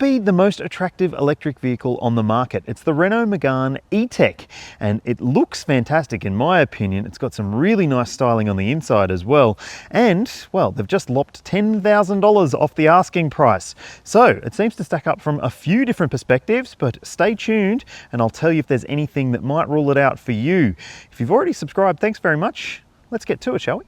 be the most attractive electric vehicle on the market. It's the Renault Megane E-Tech, and it looks fantastic in my opinion. It's got some really nice styling on the inside as well. And, well, they've just lopped $10,000 off the asking price. So it seems to stack up from a few different perspectives, but stay tuned and I'll tell you if there's anything that might rule it out for you. If you've already subscribed, thanks very much. Let's get to it, shall we?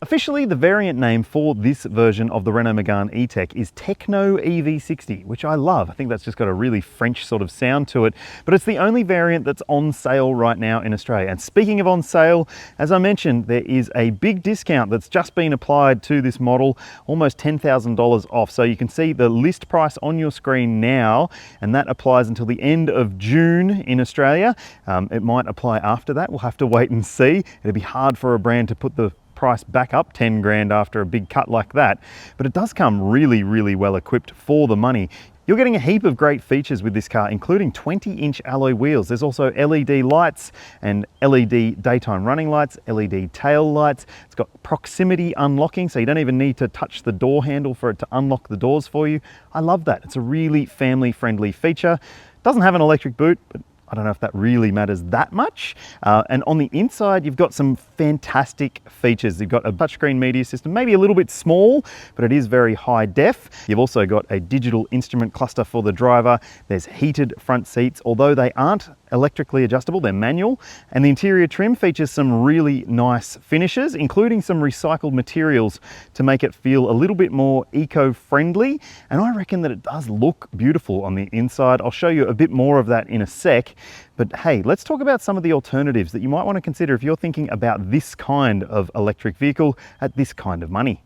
Officially, the variant name for this version of the Renault Megane E-Tech is Techno EV60, which I love. I think that's just got a really French sort of sound to it, but it's the only variant that's on sale right now in Australia. And speaking of on sale, as I mentioned, there is a big discount that's just been applied to this model, almost $10,000 off. So you can see the list price on your screen now, and that applies until the end of June in Australia. It might apply after that. We'll have to wait and see. It'd be hard for a brand to put the price back up 10 grand after a big cut like that, but it does come really well equipped for the money. You're getting a heap of great features with this car, including 20-inch alloy wheels. There's also LED lights and LED daytime running lights, LED tail lights. It's got proximity unlocking, so you don't even need to touch the door handle for it to unlock the doors for you. I love that. It's a really family-friendly feature. Doesn't have an electric boot, but I don't know if that really matters that much. And on the inside, you've got some fantastic features. You've got a touchscreen media system, maybe a little bit small, but it is very high def. You've also got a digital instrument cluster for the driver. There's heated front seats, although they aren't electrically adjustable, they're manual. And the interior trim features some really nice finishes, including some recycled materials to make it feel a little bit more eco-friendly. And I reckon that it does look beautiful on the inside. I'll show you a bit more of that in a sec. But hey, let's talk about some of the alternatives that you might want to consider if you're thinking about this kind of electric vehicle at this kind of money.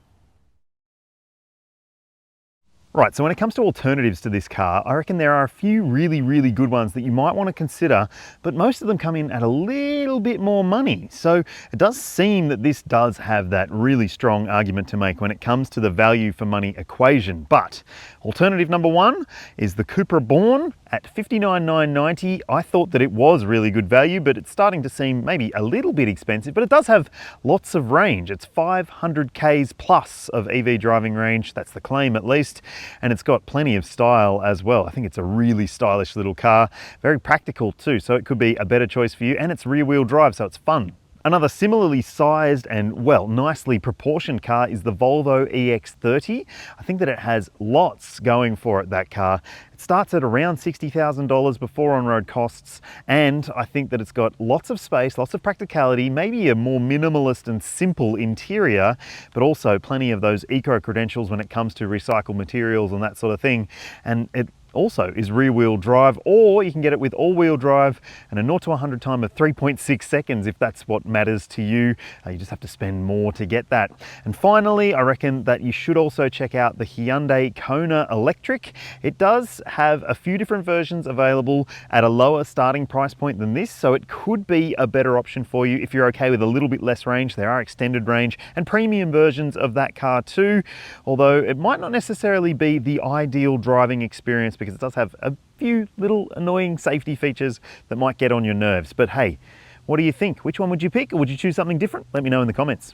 Right, so when it comes to alternatives to this car, I reckon there are a few really good ones that you might want to consider, but most of them come in at a little bit more money. So it does seem that this does have that really strong argument to make when it comes to the value for money equation. But alternative number one is the Cupra Born at $59,990. I thought that it was really good value, but it's starting to seem maybe a little bit expensive, but it does have lots of range. It's 500 Ks plus of EV driving range. That's the claim at least. And it's got plenty of style as well. I think it's a really stylish little car, very practical too, so it could be a better choice for you, and it's rear-wheel drive, so it's fun. Another similarly sized and, well, nicely proportioned car is the Volvo EX30. I think that it has lots going for it, that car. It starts at around $60,000 before on-road costs, and I think that it's got lots of space, lots of practicality, maybe a more minimalist and simple interior, but also plenty of those eco-credentials when it comes to recycled materials and that sort of thing. And it also is rear-wheel drive, or you can get it with all-wheel drive and a 0 to 100 time of 3.6 seconds if that's what matters to you. You just have to spend more to get that. And finally, I reckon that you should also check out the Hyundai Kona Electric. It does have a few different versions available at a lower starting price point than this, so it could be a better option for you if you're okay with a little bit less range. There are extended range and premium versions of that car too, although it might not necessarily be the ideal driving experience because it does have a few little annoying safety features that might get on your nerves. But hey, what do you think? Which one would you pick, or would you choose something different? Let me know in the comments.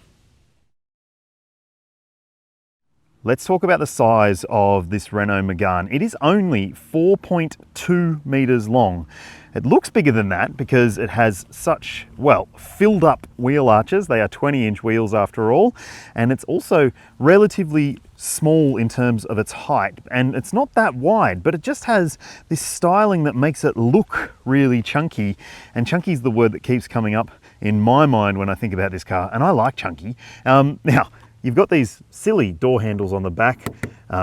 Let's talk about the size of this Renault Megane. It is only 4.2 meters long. It looks bigger than that because it has such, well, filled up wheel arches. They are 20-inch wheels after all. And it's also relatively small in terms of its height. And it's not that wide, but it just has this styling that makes it look really chunky. And chunky is the word that keeps coming up in my mind when I think about this car. And I like chunky. Now, you've got these silly door handles on the back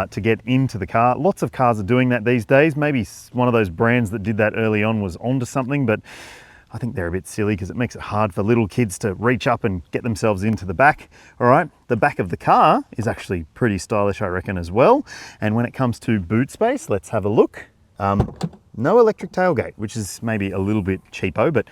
to get into the car. Lots of cars are doing that these days. Maybe one of those brands that did that early on was onto something, but I think they're a bit silly because it makes it hard for little kids to reach up and get themselves into the back. All right, the back of the car is actually pretty stylish, I reckon, as well. And when it comes to boot space, let's have a look. No electric tailgate, which is maybe a little bit cheapo, but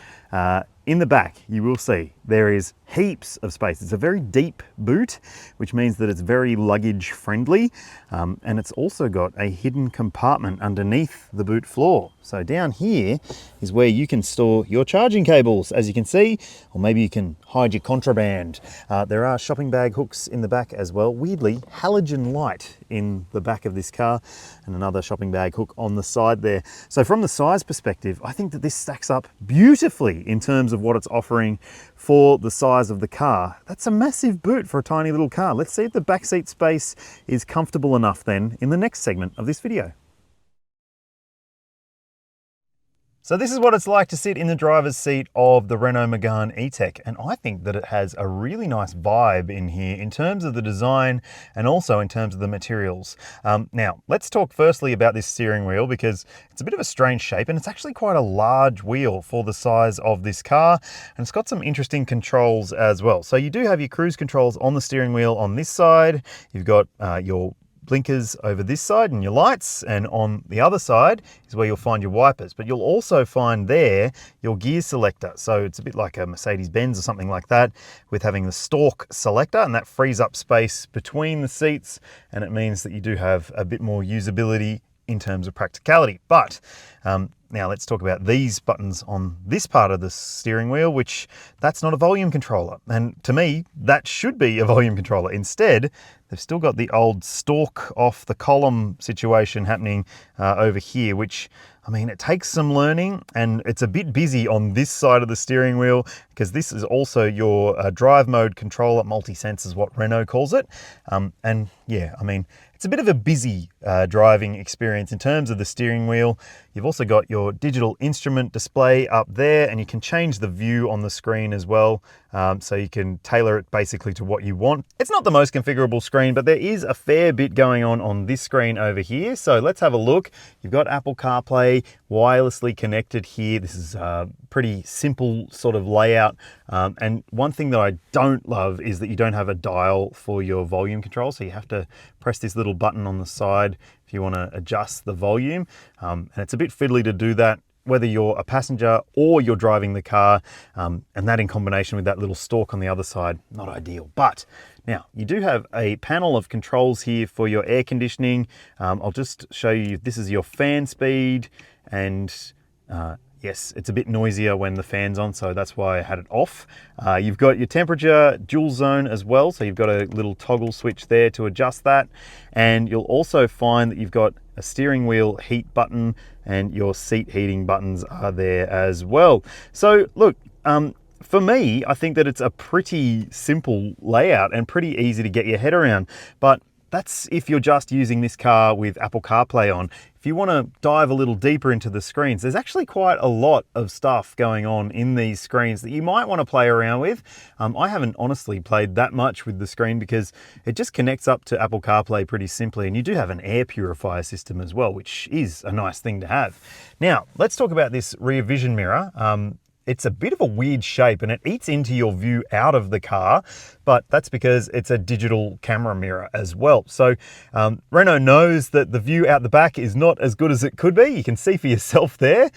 in the back, you will see there is heaps of space. It's a very deep boot, which means that it's very luggage friendly. And it's also got a hidden compartment underneath the boot floor. So down here is where you can store your charging cables, as you can see, or maybe you can hide your contraband. There are shopping bag hooks in the back as well. Weirdly, halogen light in the back of this car, and another shopping bag hook on the side there. So from the size perspective, I think that this stacks up beautifully in terms of what it's offering for the size of the car. That's a massive boot for a tiny little car. Let's see if the backseat space is comfortable enough then in the next segment of this video. So this is what it's like to sit in the driver's seat of the Renault Megane E-Tech, and I think that it has a really nice vibe in here in terms of the design and also in terms of the materials. Now, let's talk firstly about this steering wheel, because it's a bit of a strange shape and it's actually quite a large wheel for the size of this car, and it's got some interesting controls as well. So you do have your cruise controls on the steering wheel on this side. You've got your blinkers over this side and your lights, and on the other side is where you'll find your wipers, but you'll also find there your gear selector. So it's a bit like a Mercedes-Benz or something like that, with having the stalk selector, and that frees up space between the seats, and it means that you do have a bit more usability in terms of practicality. But now let's talk about these buttons on this part of the steering wheel, which that's not a volume controller. And to me, that should be a volume controller. Instead, they've still got the old stalk off the column situation happening over here, which, I mean, it takes some learning, and it's a bit busy on this side of the steering wheel, because this is also your drive mode controller. Multi-sense is what Renault calls it. And yeah, I mean, it's a bit of a busy driving experience in terms of the steering wheel. You've also got your digital instrument display up there, and you can change the view on the screen as well. So you can tailor it basically to what you want. It's not the most configurable screen, but there is a fair bit going on this screen over here. So let's have a look. You've got Apple CarPlay wirelessly connected here. This is a pretty simple sort of layout. And one thing that I don't love is that you don't have a dial for your volume control. So you have to press this little button on the side if you want to adjust the volume. And it's a bit fiddly to do that, whether you're a passenger or you're driving the car, and that in combination with that little stalk on the other side, not ideal. But now you do have a panel of controls here for your air conditioning. I'll just show you, this is your fan speed, and yes, it's a bit noisier when the fan's on, so that's why I had it off. You've got your temperature dual zone as well, so you've got a little toggle switch there to adjust that. And you'll also find that you've got a steering wheel heat button, and your seat heating buttons are there as well. So look, for me, I think that it's a pretty simple layout and pretty easy to get your head around. But that's if you're just using this car with Apple CarPlay on. If you want to dive a little deeper into the screens, there's actually quite a lot of stuff going on in these screens that you might want to play around with. I haven't honestly played that much with the screen because it just connects up to Apple CarPlay pretty simply, and you do have an air purifier system as well, which is a nice thing to have. Now, let's talk about this rear vision mirror. It's a bit of a weird shape, and it eats into your view out of the car, but that's because it's a digital camera mirror as well. So Renault knows that the view out the back is not as good as it could be. You can see for yourself there.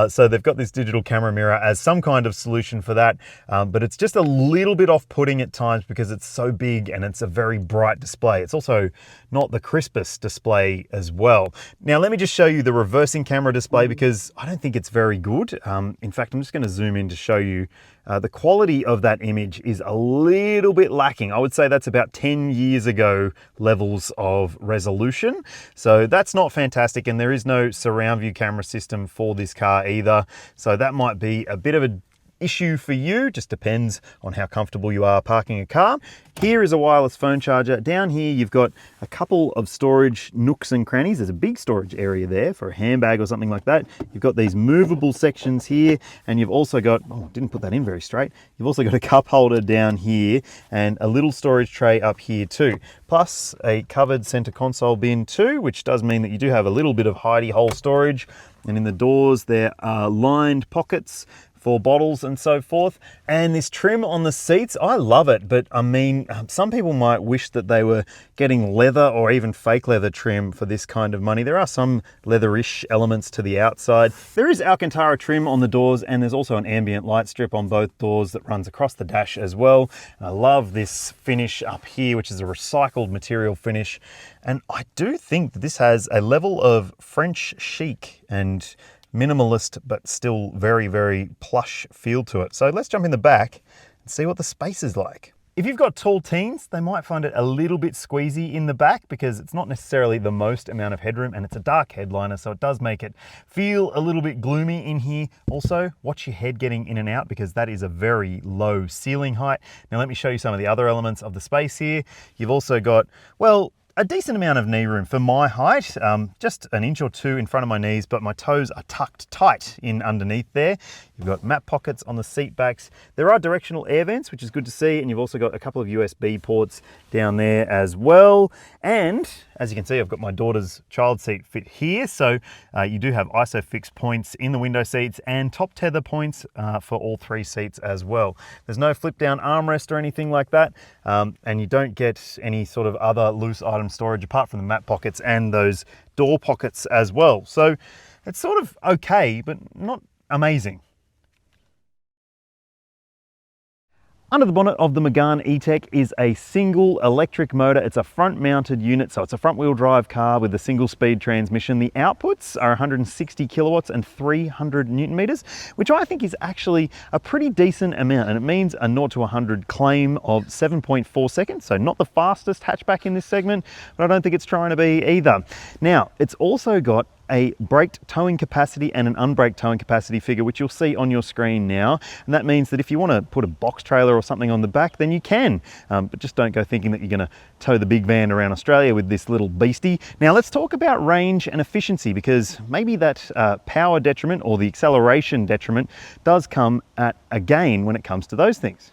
So they've got this digital camera mirror as some kind of solution for that, but it's just a little bit off-putting at times because it's so big and it's a very bright display. It's also not the crispest display as well. Now let me just show you the reversing camera display, because I don't think it's very good. In fact, I'm just going to zoom in to show you. The quality of that image is a little bit lacking. I would say that's about 10 years ago levels of resolution. So that's not fantastic, and there is no surround view camera system for this car either. So that might be a bit of an issue for you. Just depends on how comfortable you are parking a car. Here is a wireless phone charger. Down here you've got a couple of storage nooks and crannies. There's a big storage area there for a handbag or something like that. You've got these movable sections here, and you've also got, oh, didn't put that in very straight. You've also got a cup holder down here and a little storage tray up here too. Plus a covered center console bin too, which does mean that you do have a little bit of hidey hole storage. And in the doors there are lined pockets for bottles and so forth. And this trim on the seats, I love it, but I mean, some people might wish that they were getting leather or even fake leather trim for this kind of money. There are some leatherish elements to the outside. There is Alcantara trim on the doors, and there's also an ambient light strip on both doors that runs across the dash as well. And I love this finish up here, which is a recycled material finish. And I do think that this has a level of French chic and minimalist, but still very, very plush feel to it. So let's jump in the back and see what the space is like. If you've got tall teens, they might find it a little bit squeezy in the back because it's not necessarily the most amount of headroom, and it's a dark headliner, so it does make it feel a little bit gloomy in here. Also, watch your head getting in and out because that is a very low ceiling height. Now let me show you some of the other elements of the space here. You've also got, well, a decent amount of knee room for my height, just an inch or two in front of my knees, but my toes are tucked tight in underneath there. You've got map pockets on the seat backs. There are directional air vents, which is good to see, and you've also got a couple of USB ports down there as well. And as you can see, I've got my daughter's child seat fit here, so you do have ISOFIX points in the window seats and top tether points for all three seats as well. There's no flip down armrest or anything like that, and you don't get any sort of other loose item storage apart from the map pockets and those door pockets as well. So it's sort of okay, but not amazing. Under the bonnet of the Megane E-Tech is a single electric motor. It's a front mounted unit, so it's a front wheel drive car with a single speed transmission. The outputs are 160 kilowatts and 300 Newton meters, which I think is actually a pretty decent amount. And it means a 0 to 100 claim of 7.4 seconds. So not the fastest hatchback in this segment, but I don't think it's trying to be either. Now, it's also got a braked towing capacity and an unbraked towing capacity figure, which you'll see on your screen now. And that means that if you want to put a box trailer or something on the back, then you can. But just don't go thinking that you're going to tow the big van around Australia with this little beastie. Now let's talk about range and efficiency, because maybe that power detriment or the acceleration detriment does come at a gain when it comes to those things.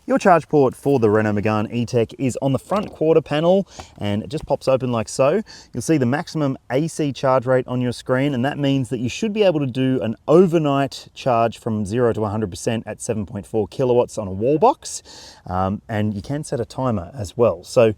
Your charge port for the Renault Megane E-Tech is on the front quarter panel, and it just pops open like so. You'll see the maximum AC charge rate on your screen, and that means that you should be able to do an overnight charge from 0 to 100% at 7.4 kilowatts on a wall box. And you can set a timer as well. So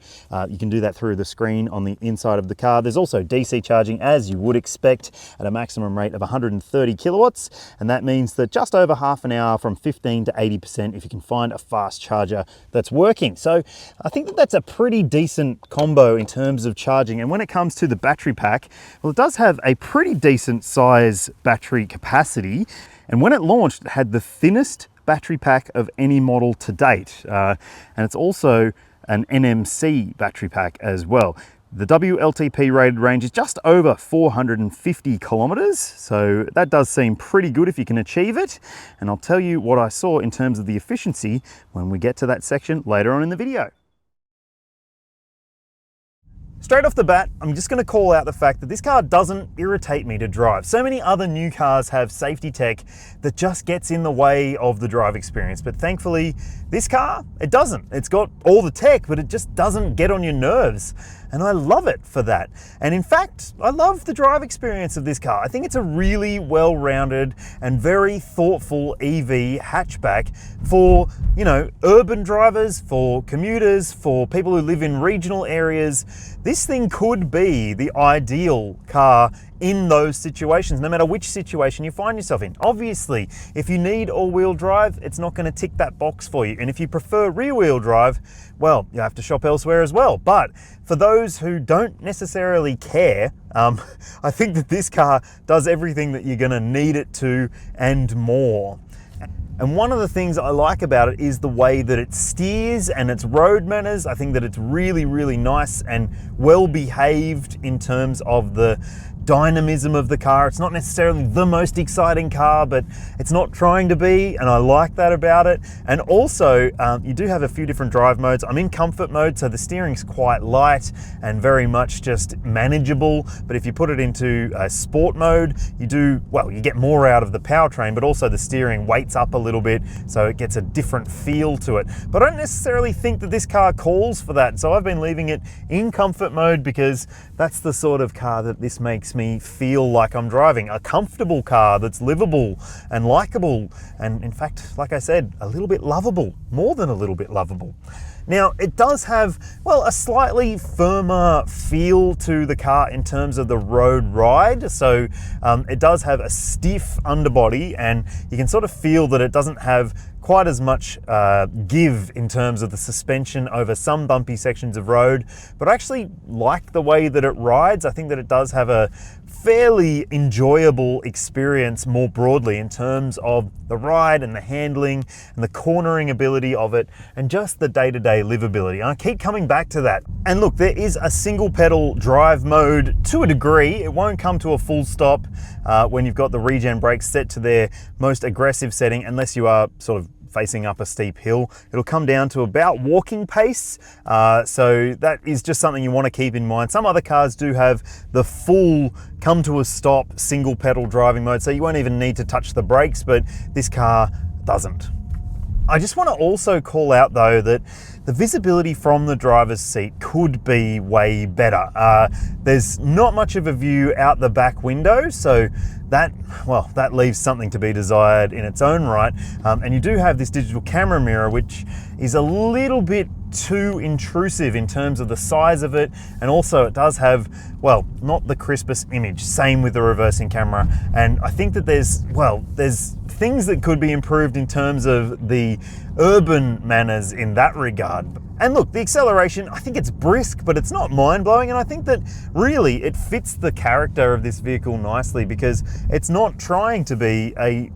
you can do that through the screen on the inside of the car. There's also DC charging, as you would expect, at a maximum rate of 130 kilowatts. And that means that just over half an hour from 15 to 80% if you can find a fast charger that's working. So I think that that's a pretty decent combo in terms of charging. And when it comes to the battery pack, well, it does have a pretty decent size battery capacity. And when it launched, it had the thinnest battery pack of any model to date. And it's also an NMC battery pack as well. The WLTP rated range is just over 450 kilometers, so that does seem pretty good if you can achieve it. And I'll tell you what I saw in terms of the efficiency when we get to that section later on in the video. Straight off the bat, I'm just going to call out the fact that this car doesn't irritate me to drive. So many other new cars have safety tech that just gets in the way of the drive experience, but thankfully this car, it doesn't. It's got all the tech, but it just doesn't get on your nerves. And I love it for that. And in fact, I love the drive experience of this car. I think it's a really well-rounded and very thoughtful EV hatchback for, you know, urban drivers, for commuters, for people who live in regional areas. This thing could be the ideal car in those situations, no matter which situation you find yourself in. Obviously, if you need all-wheel drive, it's not going to tick that box for you. And if you prefer rear-wheel drive, well, you have to shop elsewhere as well. But for those who don't necessarily care, I think that this car does everything that you're going to need it to and more. And one of the things I like about it is the way that it steers and its road manners. I think that it's really, really nice and well behaved in terms of the dynamism of the car. It's not necessarily the most exciting car, but it's not trying to be, and I like that about it. And also, you do have a few different drive modes. I'm in comfort mode, so the steering's quite light and very much just manageable. But if you put it into sport mode, you get more out of the powertrain, but also the steering weights up a little bit, so it gets a different feel to it. But I don't necessarily think that this car calls for that, so I've been leaving it in comfort mode because that's the sort of car that this makes makes me feel like I'm driving. A comfortable car that's livable and likable, and in fact, like I said, a little bit lovable, more than a little bit lovable. Now, it does have, well, a slightly firmer feel to the car in terms of the road ride. So it does have a stiff underbody, and you can sort of feel that it doesn't have quite as much give in terms of the suspension over some bumpy sections of road, but I actually like the way that it rides. I think that it does have a fairly enjoyable experience more broadly in terms of the ride and the handling and the cornering ability of it and just the day-to-day livability. And I keep coming back to that. And look, there is a single pedal drive mode to a degree. It won't come to a full stop when you've got the regen brakes set to their most aggressive setting, unless you are sort of facing up a steep hill. It'll come down to about walking pace. So that is just something you want to keep in mind. Some other cars do have the full come to a stop single pedal driving mode, so you won't even need to touch the brakes, but this car doesn't. I just want to also call out though that the visibility from the driver's seat could be way better. There's not much of a view out the back window, so that leaves something to be desired in its own right. And you do have this digital camera mirror, which is a little bit too intrusive in terms of the size of it, and also it does have, well, not the crispest image. Same with the reversing camera, and I think that there's things that could be improved in terms of the urban manners in that regard. And look, the acceleration, I think it's brisk, but it's not mind-blowing, and I think that really it fits the character of this vehicle nicely, because it's not trying to be a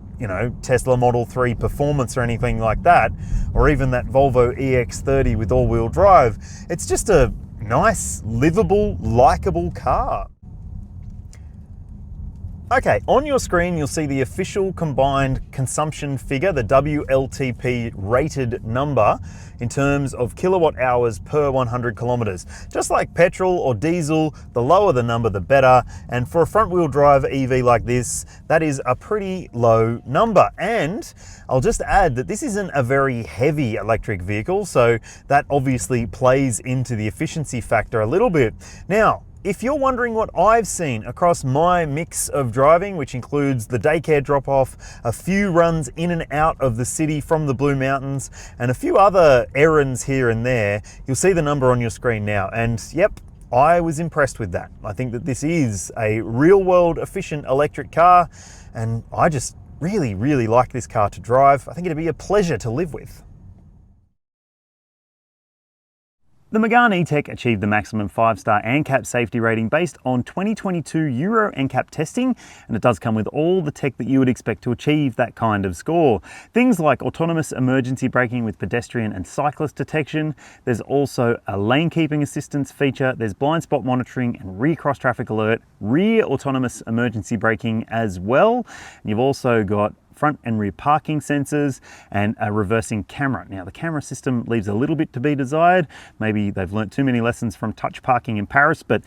Tesla Model 3 performance or anything like that, or even that Volvo EX30 with all-wheel drive. It's just a nice, livable, likable car. Okay, on your screen you'll see the official combined consumption figure, the WLTP rated number in terms of kilowatt hours per 100 kilometers. Just like petrol or diesel, the lower the number the better, and for a front wheel drive EV like this, that is a pretty low number. And I'll just add that this isn't a very heavy electric vehicle, so that obviously plays into the efficiency factor a little bit. Now, if you're wondering what I've seen across my mix of driving, which includes the daycare drop-off, a few runs in and out of the city from the Blue Mountains, and a few other errands here and there, you'll see the number on your screen now. And yep, I was impressed with that. I think that this is a real-world efficient electric car, and I just really, really like this car to drive. I think it'd be a pleasure to live with. The Megane E-Tech achieved the maximum 5-star ANCAP safety rating based on 2022 Euro NCAP testing, and it does come with all the tech that you would expect to achieve that kind of score. Things like autonomous emergency braking with pedestrian and cyclist detection. There's also a lane keeping assistance feature. There's blind spot monitoring and rear cross traffic alert, rear autonomous emergency braking as well. And you've also got front and rear parking sensors and a reversing camera. Now, the camera system leaves a little bit to be desired. Maybe they've learnt too many lessons from touch parking in Paris, but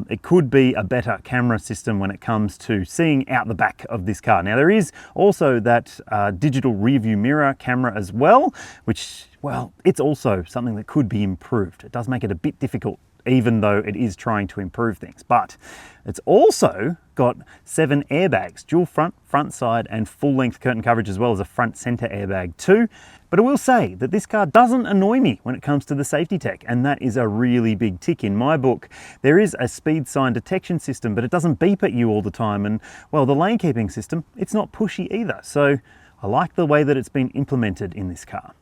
it could be a better camera system when it comes to seeing out the back of this car. Now, there is also that digital rear view mirror camera as well, which, well, it's also something that could be improved. It does make it a bit difficult, even though it is trying to improve things. But it's also got 7 airbags, dual front, side, and full length curtain coverage, as well as a front center airbag too. But I will say that this car doesn't annoy me when it comes to the safety tech, and that is a really big tick in my book. There is a speed sign detection system, but it doesn't beep at you all the time. And well, the lane keeping system, it's not pushy either. So I like the way that it's been implemented in this car.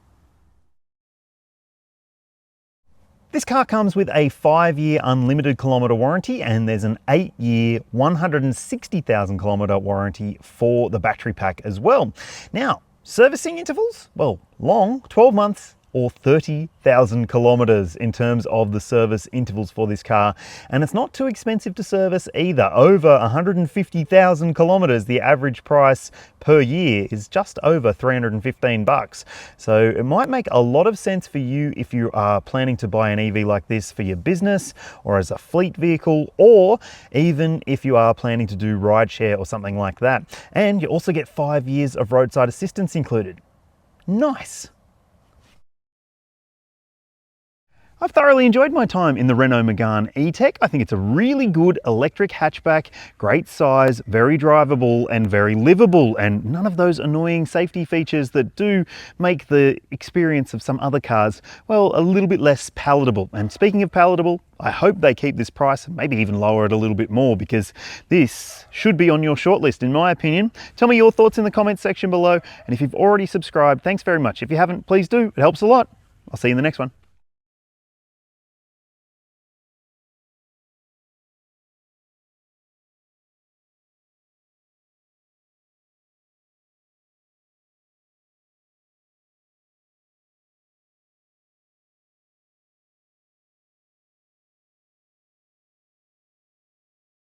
This car comes with a 5-year unlimited kilometre warranty, and there's an 8-year 160,000 kilometre warranty for the battery pack as well. Now, servicing intervals? Well, long, 12 months or 30,000 kilometers in terms of the service intervals for this car. And it's not too expensive to service either. Over 150,000 kilometers, the average price per year is just over 315 bucks. So it might make a lot of sense for you if you are planning to buy an EV like this for your business or as a fleet vehicle, or even if you are planning to do rideshare or something like that. And you also get 5 years of roadside assistance included. Nice. I've thoroughly enjoyed my time in the Renault Megane E-Tech. I think it's a really good electric hatchback, great size, very drivable and very livable, and none of those annoying safety features that do make the experience of some other cars, well, a little bit less palatable. And speaking of palatable, I hope they keep this price, maybe even lower it a little bit more, because this should be on your shortlist in my opinion. Tell me your thoughts in the comments section below, and if you've already subscribed, thanks very much. If you haven't, please do, it helps a lot. I'll see you in the next one.